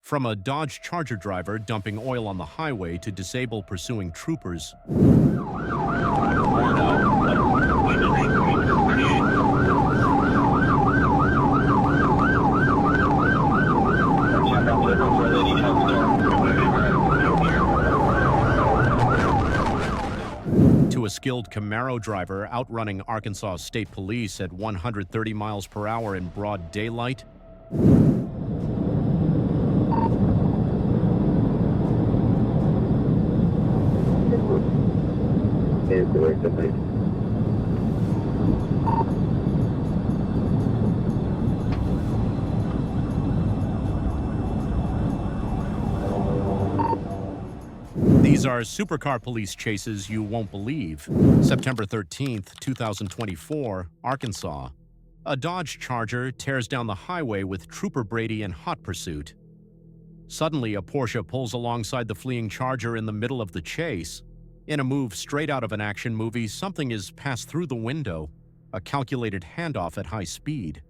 From a Dodge Charger driver dumping oil on the highway to disable pursuing troopers. To a skilled Camaro driver outrunning Arkansas State Police at 130 miles per hour in broad daylight. These are supercar police chases you won't believe. September 13th, 2024, Arkansas. A Dodge Charger tears down the highway with Trooper Brady in hot pursuit. Suddenly, a Porsche pulls alongside the fleeing Charger in the middle of the chase. In a move straight out of an action movie, something is passed through the window, a calculated handoff at high speed.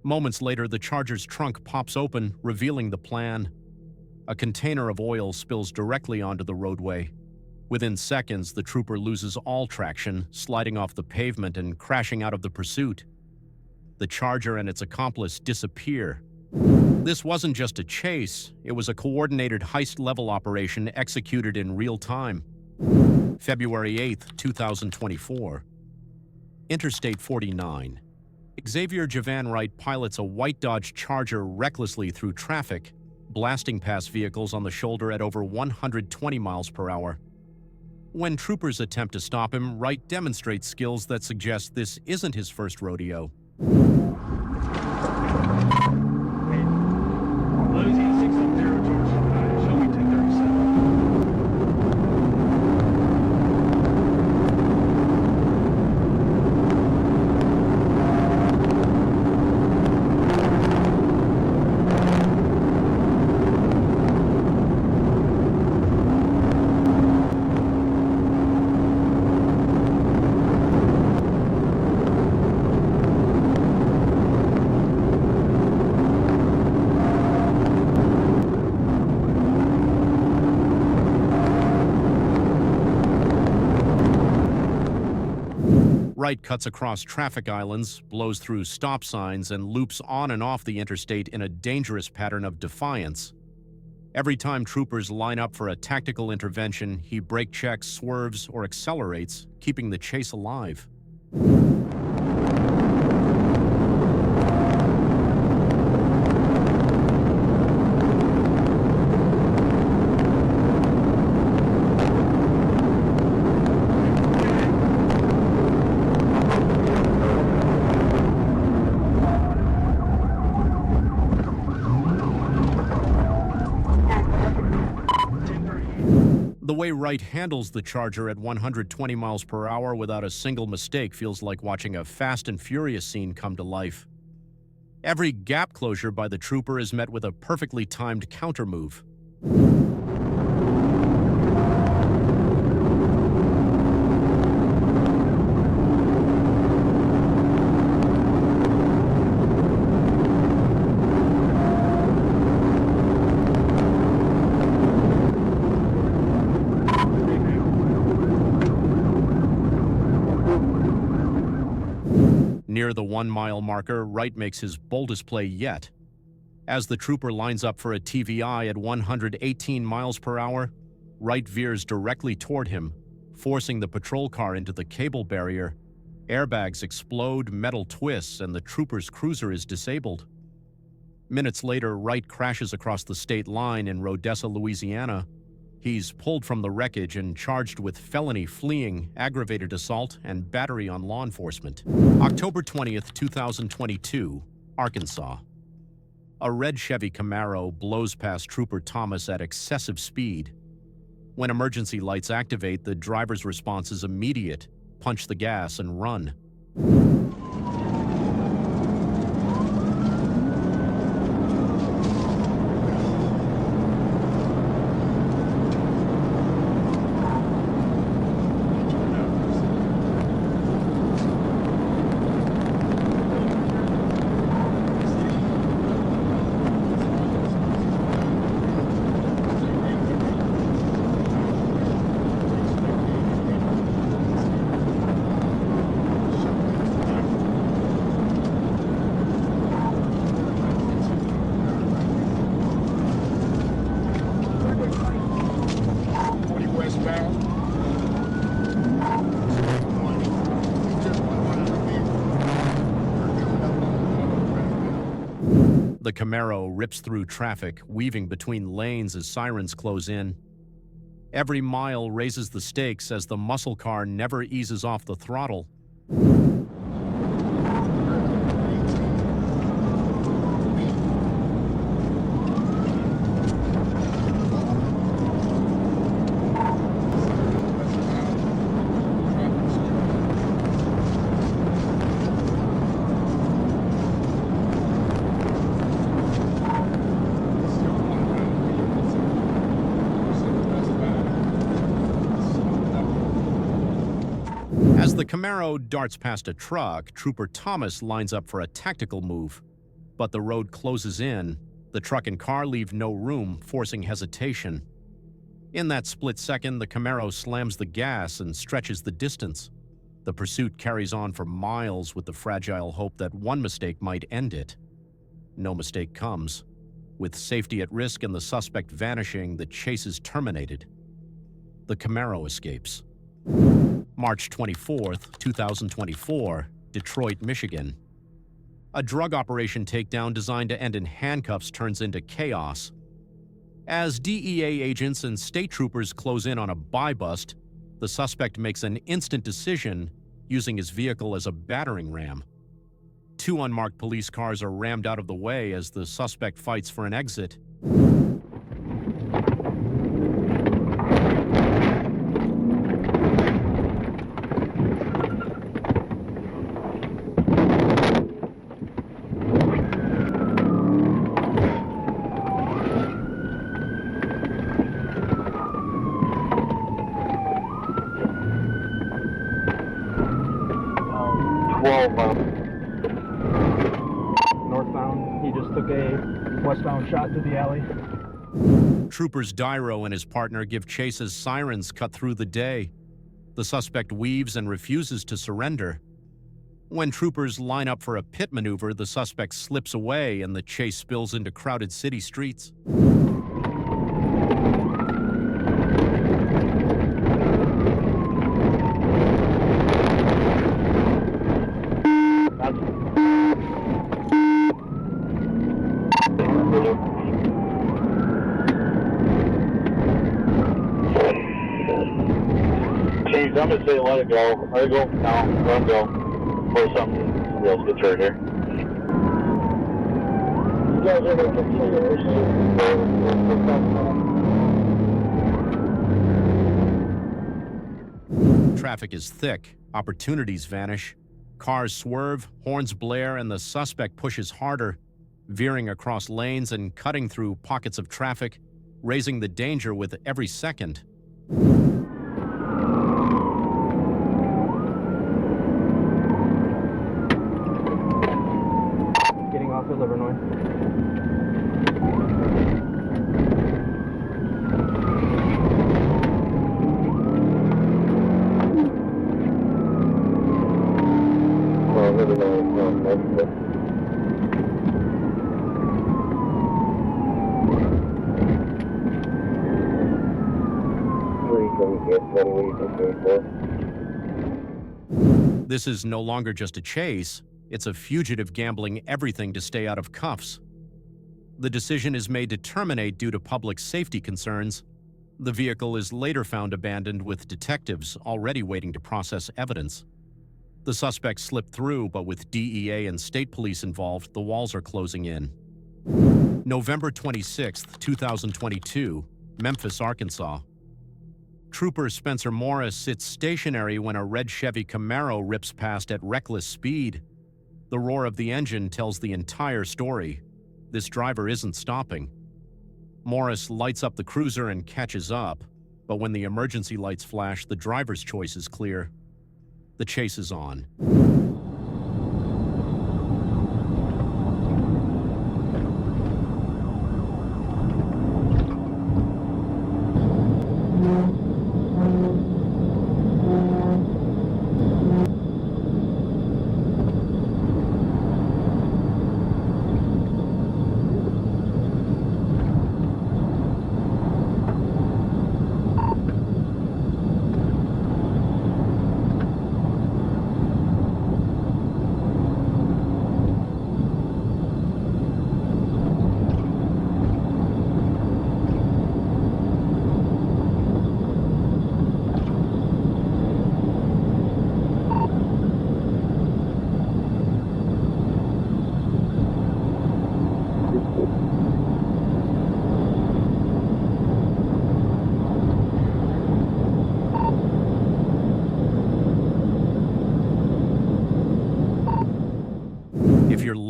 Moments later, the Charger's trunk pops open, revealing the plan. A container of oil spills directly onto the roadway. Within seconds, the trooper loses all traction, sliding off the pavement and crashing out of the pursuit. The Charger and its accomplice disappear. This wasn't just a chase, it was a coordinated heist-level operation executed in real time. February 8th, 2024. Interstate 49. Xavier Javan Wright pilots a white Dodge Charger recklessly through traffic, blasting past vehicles on the shoulder at over 120 miles per hour. When troopers attempt to stop him, Wright demonstrates skills that suggest this isn't his first rodeo. Losing 6 up there, George. Show me 237. Wright cuts across traffic islands, blows through stop signs, and loops on and off the interstate in a dangerous pattern of defiance. Every time troopers line up for a tactical intervention, he brake checks, swerves, or accelerates, keeping the chase alive. The way Wright handles the Charger at 120 miles per hour without a single mistake feels like watching a Fast and Furious scene come to life. Every gap closure by the trooper is met with a perfectly timed countermove. Near the 1-mile marker, Wright makes his boldest play yet. As the trooper lines up for a TVI at 118 miles per hour, Wright veers directly toward him, forcing the patrol car into the cable barrier. Airbags explode, metal twists, and the trooper's cruiser is disabled. Minutes later, Wright crashes across the state line in Rodessa, Louisiana. He's pulled from the wreckage and charged with felony fleeing, aggravated assault, and battery on law enforcement. October 20th, 2022, Arkansas. A red Chevy Camaro blows past Trooper Thomas at excessive speed. When emergency lights activate, the driver's response is immediate: punch the gas and run. The Camaro rips through traffic, weaving between lanes as sirens close in. Every mile raises the stakes as the muscle car never eases off the throttle. As the Camaro darts past a truck, Trooper Thomas lines up for a tactical move. But the road closes in. The truck and car leave no room, forcing hesitation. In that split second, the Camaro slams the gas and stretches the distance. The pursuit carries on for miles with the fragile hope that one mistake might end it. No mistake comes. With safety at risk and the suspect vanishing, the chase is terminated. The Camaro escapes. March 24th, 2024, Detroit, Michigan. A drug operation takedown designed to end in handcuffs turns into chaos. As DEA agents and state troopers close in on a buy-bust, the suspect makes an instant decision, using his vehicle as a battering ram. 2 unmarked police cars are rammed out of the way as the suspect fights for an exit. Northbound, he just took a westbound shot to the alley. Troopers Dyro and his partner give chase as sirens cut through the day. The suspect weaves and refuses to surrender. When troopers line up for a pit maneuver, the suspect slips away and the chase spills into crowded city streets. I'm gonna say let it go. Let it go now. Let it go. Before somebody else gets hurt here. You guys are gonna continue to pursue. Traffic is thick. Opportunities vanish. Cars swerve, horns blare, and the suspect pushes harder, veering across lanes and cutting through pockets of traffic, raising the danger with every second. Off of Livernois. This is no longer just a chase. It's a fugitive gambling everything to stay out of cuffs. The decision is made to terminate due to public safety concerns. The vehicle is later found abandoned with detectives already waiting to process evidence. The suspect slipped through, but with DEA and state police involved, the walls are closing in. November 26, 2022, Memphis, Arkansas. Trooper Spencer Morris sits stationary when a red Chevy Camaro rips past at reckless speed. The roar of the engine tells the entire story. This driver isn't stopping. Morris lights up the cruiser and catches up, but when the emergency lights flash, the driver's choice is clear. The chase is on.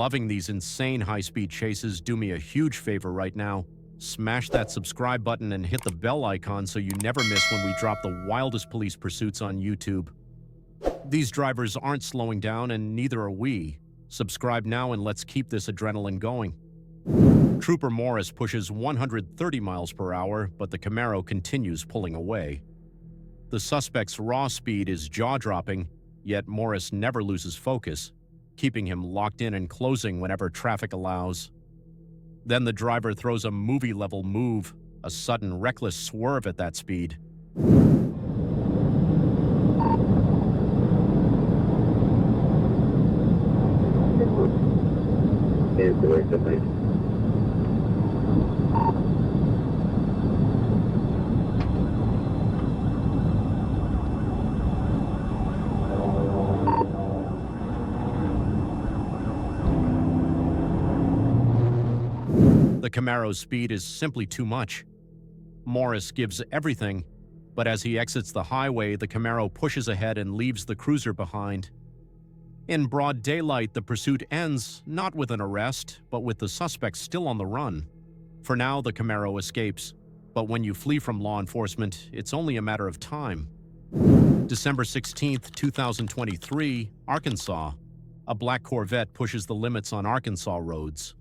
loving these insane high-speed chases, do me a huge favor right now. Smash that subscribe button and hit the bell icon so you never miss when we drop the wildest police pursuits on YouTube. These drivers aren't slowing down, and neither are we. Subscribe now and let's keep this adrenaline going. Trooper Morris pushes 130 miles per hour, but the Camaro continues pulling away. The suspect's raw speed is jaw-dropping, yet Morris never loses focus, keeping him locked in and closing whenever traffic allows. Then the driver throws a movie-level move, a sudden reckless swerve at that speed. The Camaro's speed is simply too much. Morris gives everything, but as he exits the highway, the Camaro pushes ahead and leaves the cruiser behind. In broad daylight, the pursuit ends not with an arrest, but with the suspect still on the run. For now, the Camaro escapes, but when you flee from law enforcement, it's only a matter of time. December 16, 2023, Arkansas. A black Corvette pushes the limits on Arkansas roads.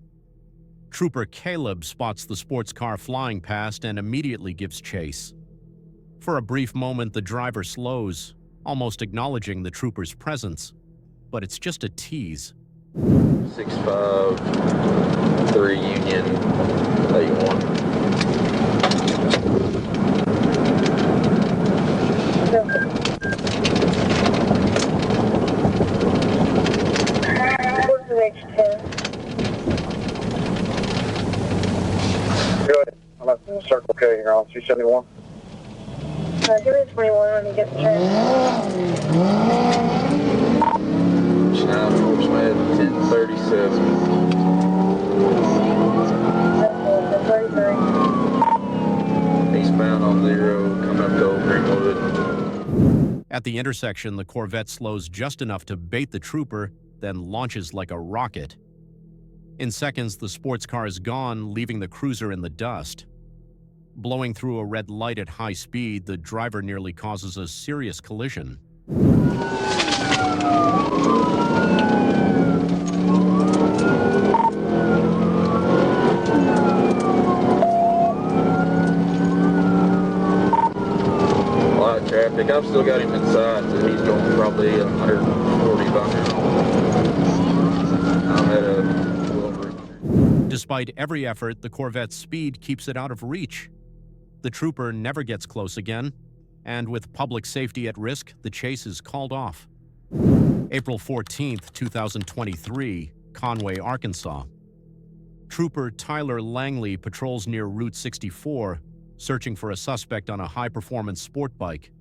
Trooper Caleb spots the sports car flying past and immediately gives chase. For a brief moment, the driver slows, almost acknowledging the trooper's presence. But it's just a tease. 653 Union 81. Circle K here on 271. Give me 21 when you get the train. Now, George Med, 1037. 33. Eastbound on 0, coming up to Old Greenwood. At the intersection, the Corvette slows just enough to bait the trooper, then launches like a rocket. In seconds, the sports car is gone, leaving the cruiser in the dust. Blowing through a red light at high speed, the driver nearly causes a serious collision. A lot of traffic. I've still got him inside, so he's going probably 140 bumpers. I'm at a little over. Despite every effort, the Corvette's speed keeps it out of reach. The trooper never gets close again, and with public safety at risk, the chase is called off. April 14, 2023, Conway, Arkansas. Trooper Tyler Langley patrols near Route 64, searching for a suspect on a high-performance sport bike.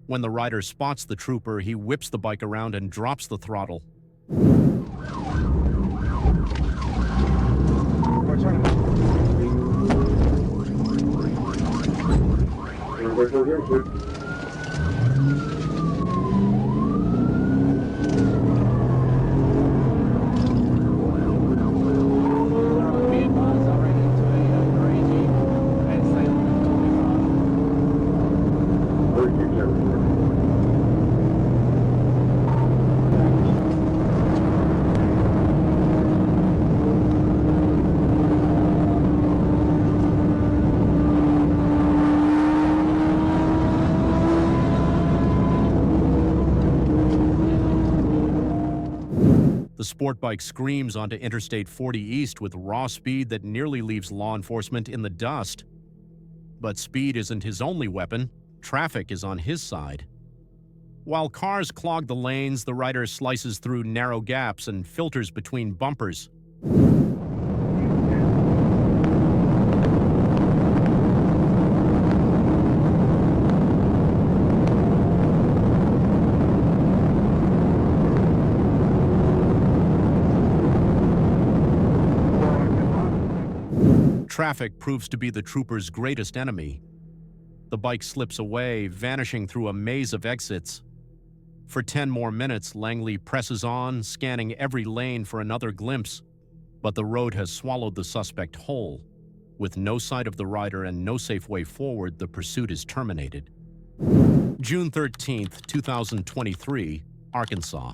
When the rider spots the trooper, he whips the bike around and drops the throttle. The sport bike screams onto Interstate 40 East with raw speed that nearly leaves law enforcement in the dust. But speed isn't his only weapon. Traffic is on his side. While cars clog the lanes, the rider slices through narrow gaps and filters between bumpers. Traffic proves to be the trooper's greatest enemy. The bike slips away, vanishing through a maze of exits. For 10 more minutes, Langley presses on, scanning every lane for another glimpse, but the road has swallowed the suspect whole. With no sight of the rider and no safe way forward, the pursuit is terminated. June 13th, 2023, Arkansas.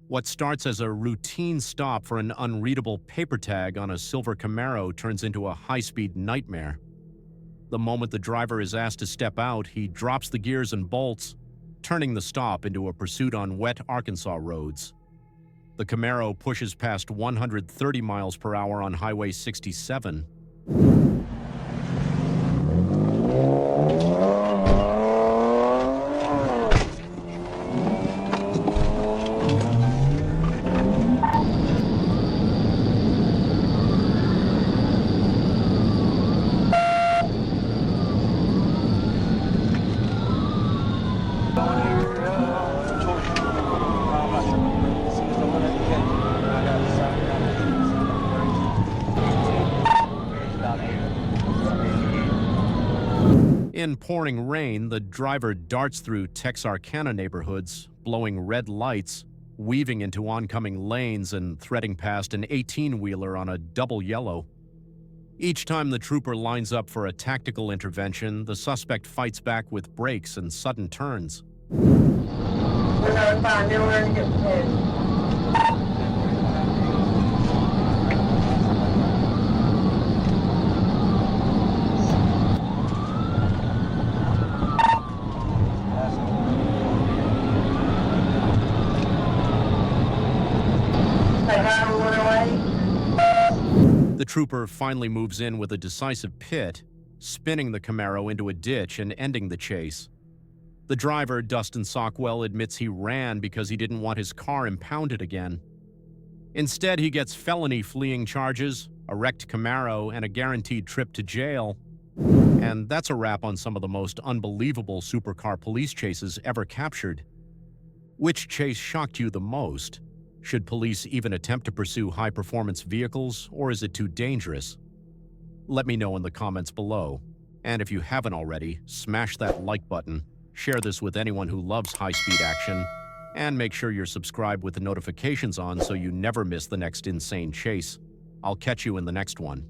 What starts as a routine stop for an unreadable paper tag on a silver Camaro turns into a high-speed nightmare. The moment the driver is asked to step out, he drops the gears and bolts, turning the stop into a pursuit on wet Arkansas roads. The Camaro pushes past 130 miles per hour on Highway 67. In pouring rain, the driver darts through Texarkana neighborhoods, blowing red lights, weaving into oncoming lanes, and threading past an 18-wheeler on a double yellow. Each time the trooper lines up for a tactical intervention, the suspect fights back with brakes and sudden turns. We're gonna find nowhere to get to. The trooper finally moves in with a decisive pit, spinning the Camaro into a ditch and ending the chase. The driver, Dustin Sockwell, admits he ran because he didn't want his car impounded again. Instead, he gets felony fleeing charges, a wrecked Camaro, and a guaranteed trip to jail. And that's a wrap on some of the most unbelievable supercar police chases ever captured. Which chase shocked you the most? Should police even attempt to pursue high-performance vehicles, or is it too dangerous? Let me know in the comments below. And if you haven't already, smash that like button, share this with anyone who loves high-speed action, and make sure you're subscribed with the notifications on so you never miss the next insane chase. I'll catch you in the next one.